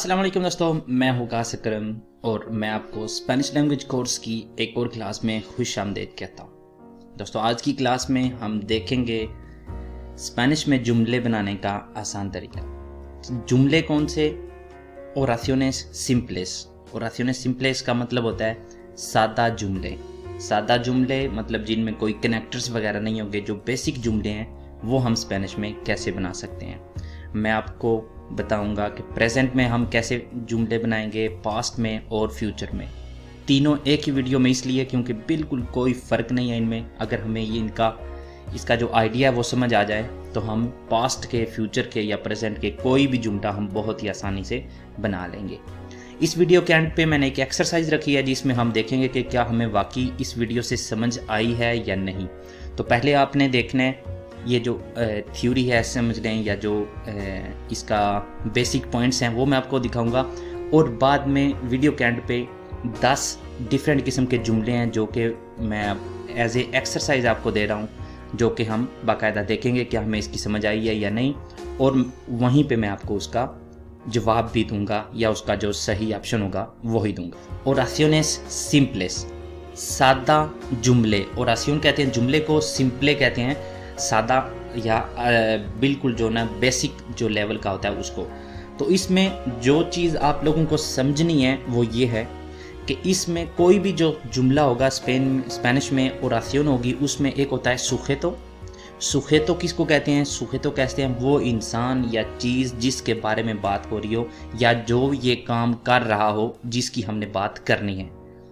अस्सलाम वालेकुम दोस्तों, मैं हूँ कासिर करम और मैं आपको स्पेनिश लैंग्वेज कोर्स की एक और क्लास में खुश आमदीद कहता हूँ। दोस्तों, आज की क्लास में हम देखेंगे स्पेनिश में जुमले बनाने का आसान तरीका। जुमले कौन से? ओराciones simples। ओराciones simples का मतलब होता है सादा जुमले। सादा जुमले मतलब जिनमें कोई कनेक्टर्स वगैरह नहीं होंगे, जो बेसिक जुमले हैं वो हम स्पेनिश में कैसे बना सकते हैं। मैं आपको बताऊंगा कि प्रेजेंट में हम कैसे जुमले बनाएंगे, पास्ट में और फ्यूचर में। तीनों एक ही वीडियो में इसलिए क्योंकि बिल्कुल कोई फ़र्क नहीं है इनमें। अगर हमें ये इसका जो आइडिया है वो समझ आ जाए तो हम पास्ट के, फ्यूचर के या प्रेजेंट के कोई भी जुमला हम बहुत ही आसानी से बना लेंगे। इस वीडियो के एंड पे मैंने एक एक्सरसाइज रखी है जिसमें हम देखेंगे कि क्या हमें वाकई इस वीडियो से समझ आई है या नहीं। तो पहले आपने देखना है ये जो थ्योरी है समझ लें, या जो इसका बेसिक पॉइंट्स हैं वो मैं आपको दिखाऊंगा, और बाद में वीडियो के एंड पे 10 डिफरेंट किस्म के जुमले हैं जो कि मैं एज ए एक्सरसाइज आपको दे रहा हूँ, जो कि हम बाकायदा देखेंगे कि हमें इसकी समझ आई है या नहीं, और वहीं पे मैं आपको उसका जवाब भी दूंगा या उसका जो सही ऑप्शन होगा वही दूंगा। ओराciones simples, सादा जुमले। ओरासियोन कहते हैं जुमले को, सिंपले कहते हैं सादा या बिल्कुल जो ना बेसिक जो लेवल का होता है उसको। तो इसमें जो चीज़ आप लोगों को समझनी है वो ये है कि इसमें कोई भी जो जुमला होगा स्पेनिश में ओरासियोन होगी, उसमें एक होता है सुजेतो। सुजेतो किसको कहते हैं? सुजेतो कहते हैं वो इंसान या चीज़ जिसके बारे में बात हो रही हो या जो ये काम कर रहा हो जिसकी हमने बात करनी है,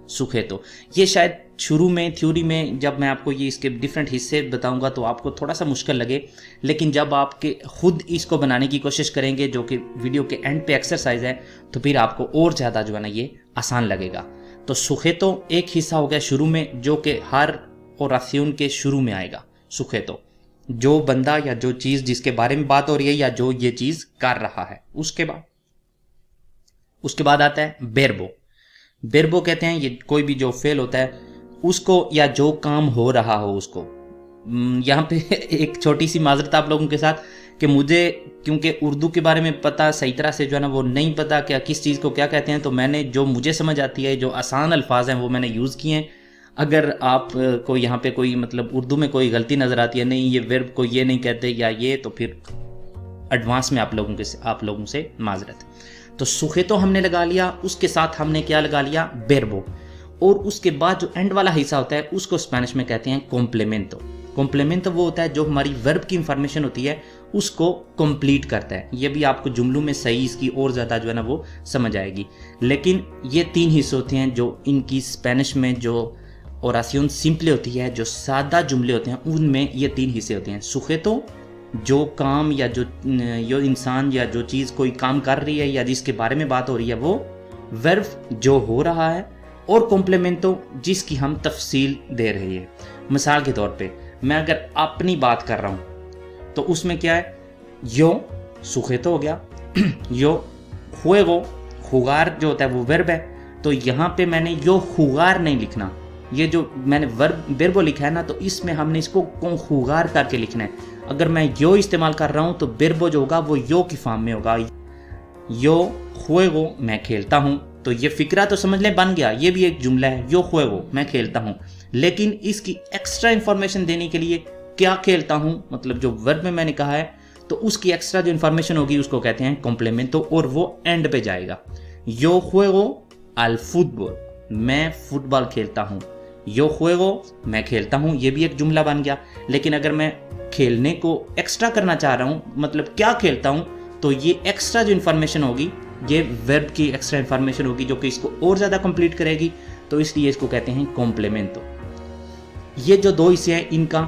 सुजेतो। ये शायद शुरू में थ्योरी में जब मैं आपको ये इसके डिफरेंट हिस्से बताऊंगा तो आपको थोड़ा सा मुश्किल लगे, लेकिन जब आपके खुद इसको बनाने की कोशिश करेंगे, जो कि वीडियो के एंड पे एक्सरसाइज है, तो फिर आपको और ज़्यादा जो है ना ये आसान लगेगा। तो सुजेतो एक हिस्सा हो गया शुरू में, जो कि हर ओरासियोन के शुरू में आएगा। सुजेतो जो बंदा या जो चीज़ जिसके बारे में बात हो रही है या जो ये चीज़ कर रहा है। उसके बाद आता है बेरबो। बेरबो कहते हैं ये कोई भी जो फेल होता है उसको, या जो काम हो रहा हो उसको। यहाँ पे एक छोटी सी माजरत आप लोगों के साथ कि मुझे क्योंकि उर्दू के बारे में पता सही तरह से जो है ना वो नहीं पता क्या किस चीज़ को क्या कहते हैं, तो मैंने जो मुझे समझ आती है, जो आसान अल्फाज हैं वो मैंने यूज़ किए हैं। अगर आप को यहाँ पे कोई मतलब उर्दू में कोई गलती नज़र आती है, नहीं ये वर्ब को ये नहीं कहते या ये, तो फिर एडवांस में आप लोगों से माजरत। तो सुजेतो हमने लगा लिया, उसके साथ हमने क्या लगा लिया? बेरबो। और उसके बाद जो एंड वाला हिस्सा होता है उसको स्पेनिश में कहते हैं कॉम्प्लेमेंटो। कॉम्प्लेमेंटो वो होता है जो हमारी वर्ब की इंफॉर्मेशन होती है उसको कंप्लीट करता है। ये भी आपको जुमलों में सही इसकी और ज़्यादा जो है ना वो समझ आएगी। लेकिन ये 3 हिस्से होते हैं जो इनकी स्पेनिश में जो ओरासियोन सिंपले होती है, जो सादा जुमले होते हैं, उनमें ये 3 हिस्से होते हैं। सुजेतो जो काम या जो इंसान या जो चीज़ कोई काम कर रही है या जिसके बारे में बात हो रही है वो, वर्ब जो हो रहा है, और कॉम्प्लेमेंटो जिसकी हम तफसील दे रहे हैं। मिसाल के तौर पे मैं अगर अपनी बात कर रहा हूँ तो उसमें क्या है? यो सुजेतो हो गया, यो जुego, जुगार जो होता है वो वर्ब है। तो यहाँ पे मैंने यो जुगार नहीं लिखना, ये जो मैंने वर्बो लिखा है ना, तो इसमें हमने इसको जुगार करके लिखना है। अगर मैं यो इस्तेमाल कर रहा हूँ तो वर्बो जो होगा वो यो की फॉर्म में होगा। यो जुego मैं खेलता हूँ, तो ये फिक्रा तो समझ लें बन गया, ये भी एक जुमला है, यो जुego मैं खेलता हूँ। लेकिन इसकी एक्स्ट्रा इंफॉर्मेशन देने के लिए क्या खेलता हूँ, मतलब जो वर्ब में मैंने कहा है, तो उसकी एक्स्ट्रा जो इंफॉर्मेशन होगी उसको कहते हैं कॉम्प्लेमेंटो, और वो एंड पे जाएगा। यो जुego al fútbol, मैं फुटबॉल खेलता हूँ। यो जुego मैं खेलता हूँ, ये भी एक जुमला बन गया। लेकिन अगर मैं खेलने को एक्स्ट्रा करना चाह रहा हूँ, मतलब क्या खेलता हूँ, तो ये एक्स्ट्रा जो इन्फॉर्मेशन होगी ये वर्ब की एक्स्ट्रा इन्फॉर्मेशन होगी जो कि इसको और ज़्यादा कंप्लीट करेगी, तो इसलिए इसको कहते हैं कॉम्प्लेमेंटो। ये जो 2 हिस्से हैं इनका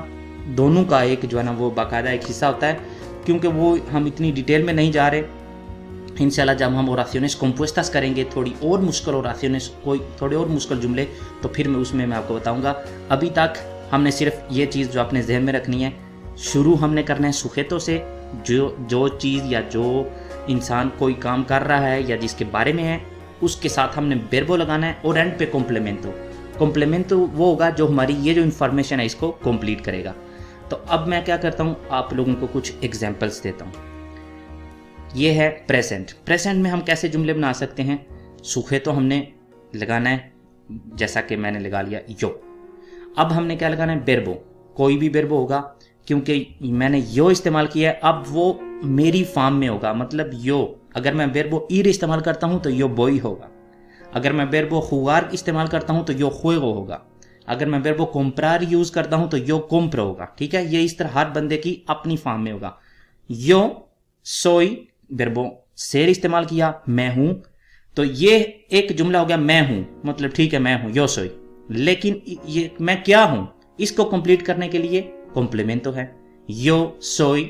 दोनों का एक जो है ना वो बाकायदा एक हिस्सा होता है, क्योंकि वो हम इतनी डिटेल में नहीं जा रहे। इंशाल्लाह जब हम ओराciones compuestas करेंगे, थोड़ी और मुश्किल ओराciones, कोई थोड़े और मुश्किल जुमले, तो फिर मैं आपको बताऊँगा। अभी तक हमने सिर्फ ये चीज़ जो अपने जहन में रखनी है, शुरू हमने करना है सुजेतो से, जो चीज़ या जो इंसान कोई काम कर रहा है या जिसके बारे में है, उसके साथ हमने बेरबो लगाना है, और एंड पे कॉम्प्लेमेंटो। कॉम्प्लेमेंटो वो होगा जो हमारी ये जो इन्फॉर्मेशन है इसको कंप्लीट करेगा। तो अब मैं क्या करता हूँ, आप लोगों को कुछ एग्जांपल्स देता हूँ। ये है प्रेजेंट। प्रेजेंट में हम कैसे जुमले बना सकते हैं? सुखेतो हमने लगाना है, जैसा कि मैंने लगा लिया यो। अब हमने क्या लगाना है? बेर्बो। कोई भी बेर्बो होगा, क्योंकि मैंने यो इस्तेमाल किया है, अब वो मेरी फॉर्म में होगा, मतलब यो। अगर मैं बेर्बो ईर इस्तेमाल करता हूँ तो यो बोई होगा। अगर मैं बेर्बो खुगार इस्तेमाल करता हूँ तो यो खुएगो होगा। अगर मैं बेर्बो कोम्प्रार यूज करता हूँ तो यो कोम्प्रो होगा। ठीक है, ये इस तरह हर बंदे की अपनी फॉर्म में होगा। यो सोई, बेर्बो सेर इस्तेमाल किया, मैं हूं, तो ये एक जुमला हो गया मैं हूं, मतलब ठीक है मैं हूं, यो सोई। लेकिन ये मैं क्या हूं, इसको कंप्लीट करने के लिए कॉम्प्लीमेंट तो है, यो सोई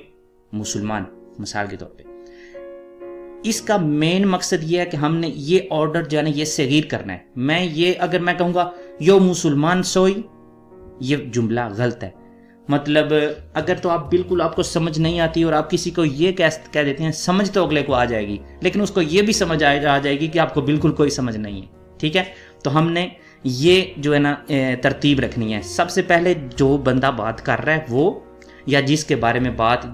मुसलमान, मिसाल के तौर पे। इसका मेन मकसद ये है कि हमने ये ऑर्डर जो है ना ये सगीर करना है। मैं ये अगर मैं कहूँगा यो मुसलमान सोई, ये जुमला गलत है। मतलब अगर तो आप बिल्कुल आपको समझ नहीं आती और आप किसी को ये कह देते हैं, समझ तो अगले को आ जाएगी, लेकिन उसको ये भी समझ आ जाएगी कि आपको बिल्कुल कोई समझ नहीं है। ठीक है, तो हमने ये जो है ना तरतीब रखनी है। सबसे पहले जो बंदा बात कर रहा है वो, या जिसके बारे में बात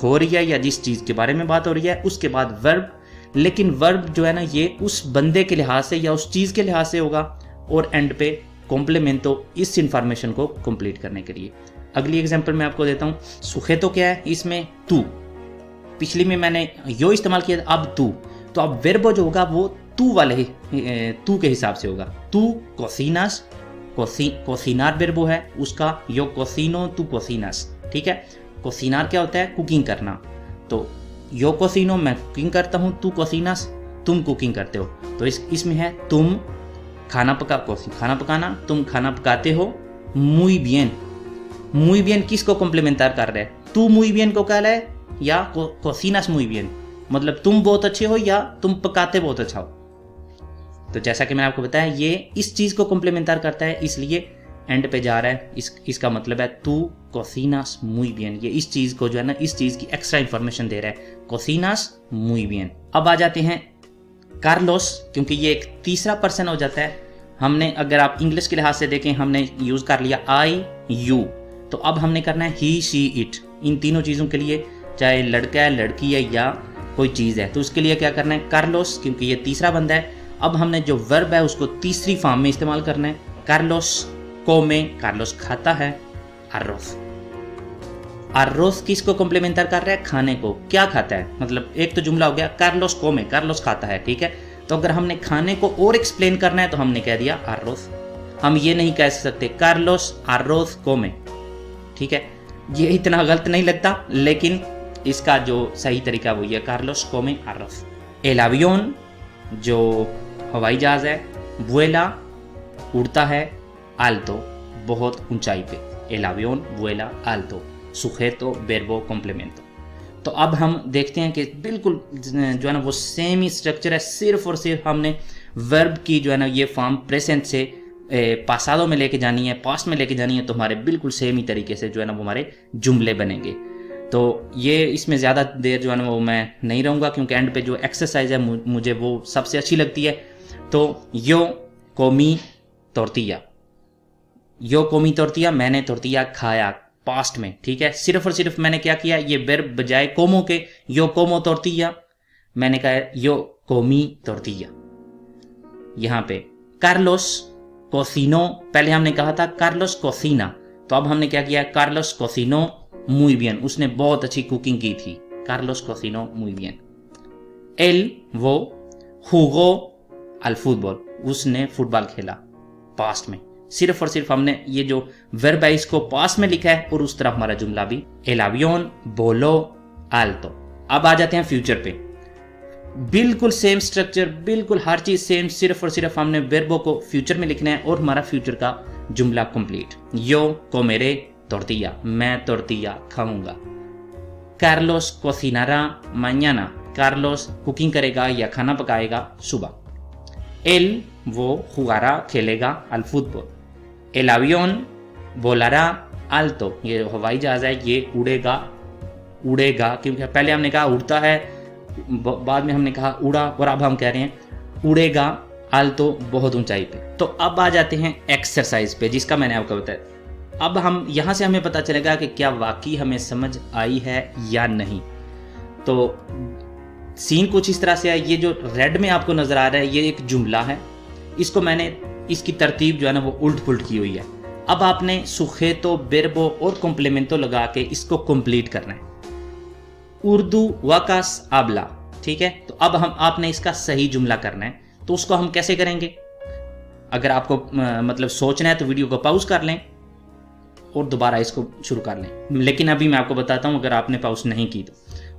हो रही है या जिस चीज़ के बारे में बात हो रही है, उसके बाद वर्ब। लेकिन वर्ब जो है ना ये उस बंदे के लिहाज से या उस चीज़ के लिहाज से होगा, और एंड पे कॉम्प्लीमेंटो इस इंफॉर्मेशन को कंप्लीट करने के लिए। अगली एग्जांपल मैं आपको देता हूँ। सुखेतो क्या है? इसमें तू, पिछली में मैंने यो इस्तेमाल किया, अब तू। तो अब वेर्बो जो होगा वो तू वाले तू के हिसाब से होगा। तू कोसिनास, कोसिनार वेर्बो है उसका, यो कोसिनो तू कोसिनास। ठीक है, कोसिनार क्या होता है? कुकिंग करना। तो यो कोसिनो मैं कुकिंग करता हूँ, तू कोसिनास तुम कुकिंग करते हो। तो इसमें है तुम खाना पकाना, तुम खाना पकाते हो। मुई बियन, मुई बियन किसको कॉम्प्लीमेंटार कर रहा है? तू मुई बियन को कह रहा है या कोसिनास मुई बियन, मतलब तुम बहुत अच्छे हो या तुम पकाते बहुत अच्छा हो। तो जैसा कि मैंने आपको बताया ये इस चीज़ को कॉम्प्लीमेंटार करता है, इसलिए एंड पे जा रहा है। इसका मतलब है तू कोसिनास मुई बियन, ये इस चीज़ को जो है ना इस चीज़ की एक्स्ट्रा इंफॉर्मेशन दे रहा है, कोसिनास मुई बियन। अब आ जाते हैं कार्लोस, क्योंकि ये एक तीसरा पर्सन हो जाता है। हमने अगर आप इंग्लिश के लिहाज से देखें, हमने यूज़ कर लिया आई यू, तो अब हमने करना है ही शी इट। इन तीनों चीज़ों के लिए, चाहे लड़का है लड़की है या कोई चीज़ है, तो उसके लिए क्या करना है? कार्लोस, क्योंकि ये तीसरा बंदा है। अब हमने जो वर्ब है उसको तीसरी फॉर्म में इस्तेमाल करना है। कार्लोस कोमे, कार्लोस खाता है। अर्रोस, अर्रोस किसको कॉम्प्लीमेंटर कर रहा है? खाने को। क्या खाता है? मतलब एक तो जुमला हो गया कार्लोस कोमे, कार्लोस खाता है। ठीक है, तो अगर हमने खाने को और एक्सप्लेन करना है तो हमने कह दिया अर्रोस। हम ये नहीं कह सकते कार्लोस अर्रोस कोमे। ठीक है, ये इतना गलत नहीं लगता, लेकिन इसका जो सही तरीका वो ये कार्लोस कोमे अर्रोस। एल एवियन जो हवाई जहाज है, वुएला उड़ता है, आल्तो बहुत ऊंचाई पे। एल एवियन वुएला आल्तो, सुजेतो वर्बो कॉम्प्लीमेंटो। तो अब हम देखते हैं कि बिल्कुल जो है ना वो सेम ही स्ट्रक्चर है, सिर्फ और सिर्फ हमने वर्ब की जो है ना ये फॉर्म प्रेजेंट से पासादो में लेके जानी है, पास्ट में लेके जानी है, तो हमारे बिल्कुल सेम ही तरीके से जो है ना वो हमारे जुमले बनेंगे। तो ये इसमें ज़्यादा देर जो है ना वो मैं नहीं रहूँगा, क्योंकि एंड पे जो एक्सरसाइज है मुझे वो सबसे अच्छी लगती है। तो यो कोमी तोर्तिया, यो कोमी तोर्तिया, मैंने तोर्तिया खाया, पास्ट में। ठीक है, सिर्फ और सिर्फ मैंने क्या किया, ये वर्ब बजाय कोमो के यो कोमो तोर्तिया, मैंने कहा यो कोमी तोर्तिया। यहाँ पे कार्लोस कोसिनो, पहले हमने कहा था कार्लोस कोसिना, तो अब हमने क्या किया, कार्लोस कोसिनो muy bien, उसने बहुत अच्छी कुकिंग की थी। कार्लोस कोसिनो muy bien। एल वो jugó al fútbol, उसने फुटबॉल खेला, पास्ट में। सिर्फ और सिर्फ हमने ये जो वर्ब है इसको पास्ट में लिखा है और उस तरफ हमारा जुमला भी एल avión voló alto। अब आ जाते हैं फ्यूचर पे, बिल्कुल सेम स्ट्रक्चर, बिल्कुल हर चीज सेम, सिर्फ और सिर्फ हमने वर्बों को फ्यूचर में लिखना है और हमारा फ्यूचर का जुमला कंप्लीट। यो कोमेरे tortilla, मैं tortilla खाऊंगा। कार्लोस कोसिनारा mañana, कार्लोस कुकिंग करेगा या खाना पकाएगा सुबह। एल वो jugará, खेलेगा al fútbol। El avión volará alto, ये हवाई जहाज है, ये उड़ेगा, क्योंकि पहले हमने कहा उड़ता है, बाद में हमने कहा उड़ा, और अब हम कह रहे हैं उड़ेगा आल्तो, बहुत ऊंचाई पे। तो अब आ जाते हैं एक्सरसाइज पे, जिसका मैंने आपको बताया। अब हम यहाँ से हमें पता चलेगा कि क्या वाकई हमें समझ आई है या नहीं। तो सीन कुछ इस तरह से है, ये जो रेड में आपको नजर आ रहा है ये एक जुमला है, इसको मैंने इसकी तरतीब जो है ना वो उल्ट पुल्ट की हुई है। अब आपने सुखेतो, बेरबो और कॉम्प्लीमेंटो लगा के इसको कंप्लीट करना है। उर्दू वाकास आबला, ठीक है। तो अब हम आपने इसका सही जुमला करना है, तो उसको हम कैसे करेंगे? अगर आपको मतलब सोचना है तो वीडियो को पॉज कर लें और दोबारा इसको शुरू कर लें, लेकिन अभी मैं आपको बताता हूं अगर आपने पॉज नहीं की तो।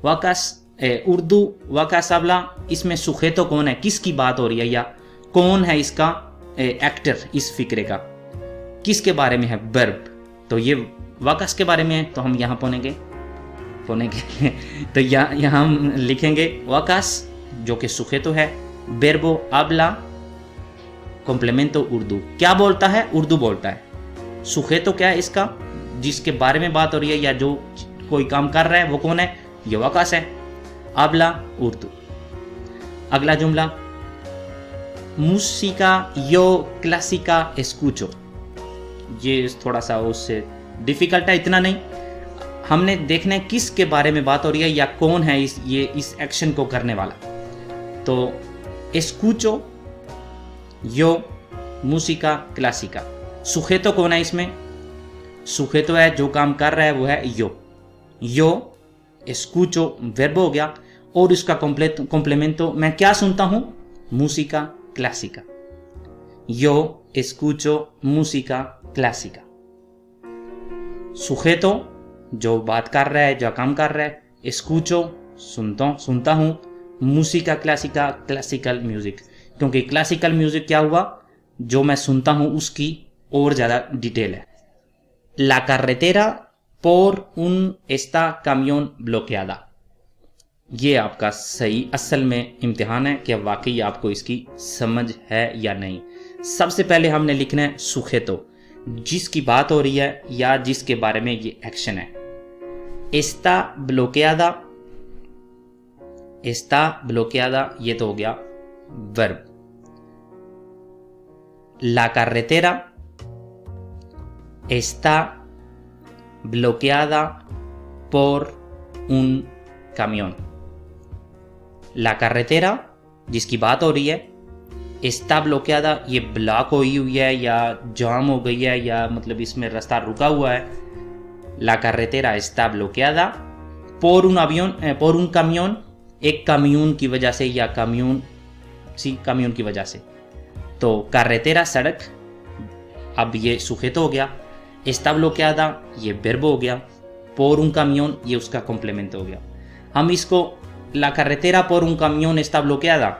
वाकास उर्दू वाकास आबला, इसमें सुखेतो कौन है, किसकी बात हो रही है, या कौन है इसका एक्टर, इस फिक्रे का किसके बारे में है, वर्ब। तो ये वाकास के बारे में है, तो हम यहाँ पोनेंगे तो यहाँ हम लिखेंगे वाकास जो कि सुखेतो है, बेरबो आबला कॉम्प्लीमेंटो उर्दू। क्या बोलता है? उर्दू बोलता है। सुखेतो क्या है इसका, जिसके बारे में बात हो रही है या जो कोई काम कर रहा है वो कौन है, ये वाकास है। आबला उर्दू। अगला जुमला, मूसिका यो क्लासिका एस्कुचो। ये थोड़ा सा उससे डिफिकल्ट है, इतना नहीं। हमने देखना है किसके बारे में बात हो रही है या कौन है इस एक्शन को करने वाला। तो एस्कुचो यो मूसिका क्लासिका। सुखेतो कौन है इसमें? सुखेतो है जो काम कर रहा है वो है यो एस्कुचो वर्ब हो गया, और इसका कॉम्प्लीमेंटो मैं क्या सुनता हूं, मूसिका क्लासिका। यो एस्कुचो मूसिका क्लासिका। सुखेतो जो बात कर रहा है, जो काम कर रहा है, एस्कुचो सुनता हूं, मूसिका क्लासिका क्लासिकल म्यूजिक, क्योंकि क्लासिकल म्यूजिक क्या हुआ, जो मैं सुनता हूं उसकी और ज्यादा डिटेल है। ला carretera por un esta camión bloqueada। ये आपका सही असल में इम्तिहान है कि वाकई आपको इसकी समझ है या नहीं। सबसे पहले हमने लिखना है सुखेतो, जिसकी बात हो रही है या जिसके बारे में ये एक्शन है। एस्ता ब्लोकेada ये तो हो गया वर्ब। ला carretera está bloqueada por un camión। ला carretera जिसकी बात हो रही है, está bloqueada ये ब्लॉक हुई है या जाम हो गई है या मतलब इसमें रास्ता रुका हुआ है। ला carretera está bloqueada por un camión एक कम्यून की वजह से या कम्यून की वजह से। तो carretera सड़क, अब ये सुखेतो हो गया, está bloqueada ये वर्ब हो गया, por un camión ये उसका कॉम्प्लीमेंट हो गया। हम इसको la carretera por un camión está bloqueada,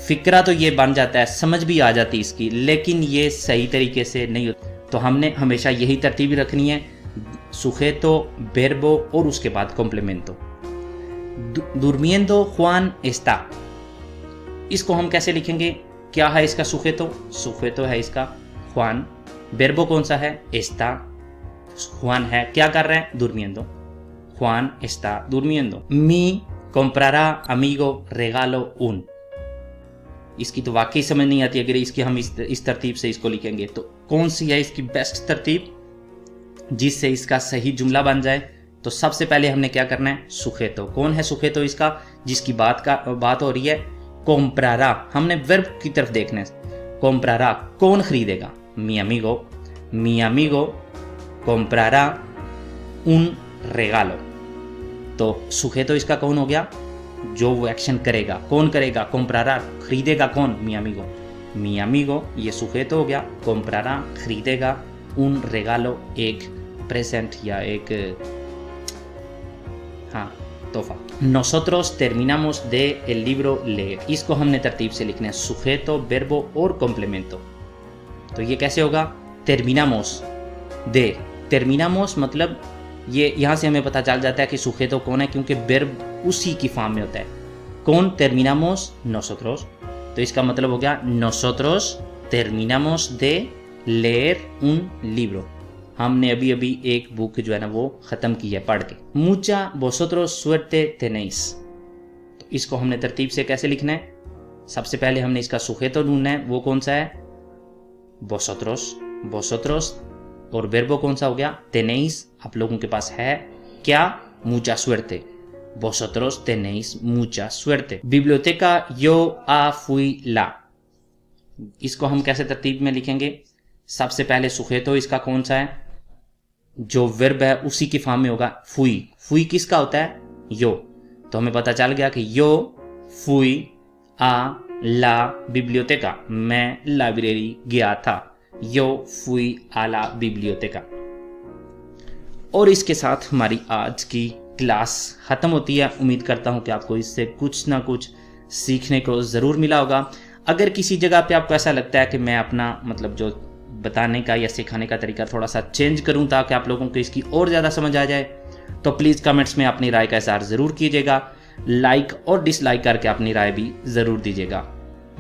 फिक्रा तो ये बन जाता है, समझ भी आ जाती इसकी, लेकिन ये सही तरीके से नहीं होता। तो हमने हमेशा यही तरतीब रखनी है, सुखेतो, वर्बो और उसके बाद कॉम्प्लीमेंटो। दुर्मिएंदो जुआन एस्ता, इसको हम कैसे लिखेंगे? क्या है इसका सुखेतो? सुखेतो है इसका जुआन, वर्बो कौन सा है? एस्ता। जुआन है, क्या कर रहे हैं? दुर्मिएंदो। जुआन एस्ता दुर्मिएंदो। मी comprará amigo regalo un, इसकी तो वाकई समझ नहीं आती अगर इसकी हम इस तरतीब से इसको लिखेंगे। तो कौन सी है इसकी बेस्ट तरतीब जिससे इसका सही जुमला बन जाए? तो सबसे पहले हमने क्या करना है, सुखेतो। कौन है सुखेतो इसका, जिसकी बात हो रही है? comprará, हमने वर्ब की तरफ देखना है। comprará कौन खरीदेगा? mi amigo comprará un regalo। तो सुखेतो इसका कौन हो गया? जो वो एक्शन करेगा। कौन करेगा? comprará, खरीदेगा कौन? mi amigo ये सुखेतो हो गया। comprará खरीदेगा, un regalo एक प्रेजेंट या एक तोहफा। nosotros terminamos de el libro leer, इसको हमने तरतीब से लिखना है, सुखेतो, वर्बो और कॉम्प्लीमेंटो। तो ये कैसे होगा? terminamos मतलब ये यहाँ से हमें पता चल जाता है कि सुखेतो कौन है, क्योंकि वर्ब उसी की फॉर्म में होता है। कौन? terminamos nosotros। तो इसका मतलब हो गया nosotros terminamos de leer un libro, हमने अभी एक बुक जो है ना वो ख़त्म की है पढ़ के। mucha vosotros suerte tenéis, तो इसको हमने तरतीब से कैसे लिखना है? सबसे पहले हमने इसका सुखेतो ढूंढना है, वो कौन सा है? vosotros, और वर्बो कौन सा हो गया? tenéis, आप लोगों के पास है क्या? mucha suerte। vosotros tenéis mucha suerte. Biblioteca yo fui la, इसको हम कैसे तरतीब में लिखेंगे? सबसे पहले सुखेतो इसका कौन सा है? जो वर्ब है उसी की फॉर्म में होगा फुई। फुई किसका होता है? यो। तो हमें पता चल गया कि यो फुई आ ला बिब्लियोतेका, मैं लाइब्रेरी गया था। यो फुई आ ला बिब्लियोतेका। और इसके साथ हमारी आज की क्लास ख़त्म होती है। उम्मीद करता हूँ कि आपको इससे कुछ ना कुछ सीखने को ज़रूर मिला होगा। अगर किसी जगह पे आपको ऐसा लगता है कि मैं अपना मतलब जो बताने का या सिखाने का तरीका थोड़ा सा चेंज करूँ ताकि आप लोगों को इसकी और ज़्यादा समझ आ जाए, तो प्लीज़ कमेंट्स में अपनी राय का इज़हार ज़रूर कीजिएगा। लाइक और डिसलाइक करके अपनी राय भी ज़रूर दीजिएगा।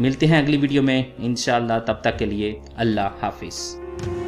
मिलते हैं अगली वीडियो में इंशाअल्लाह। तब तक के लिए अल्लाह हाफिज़।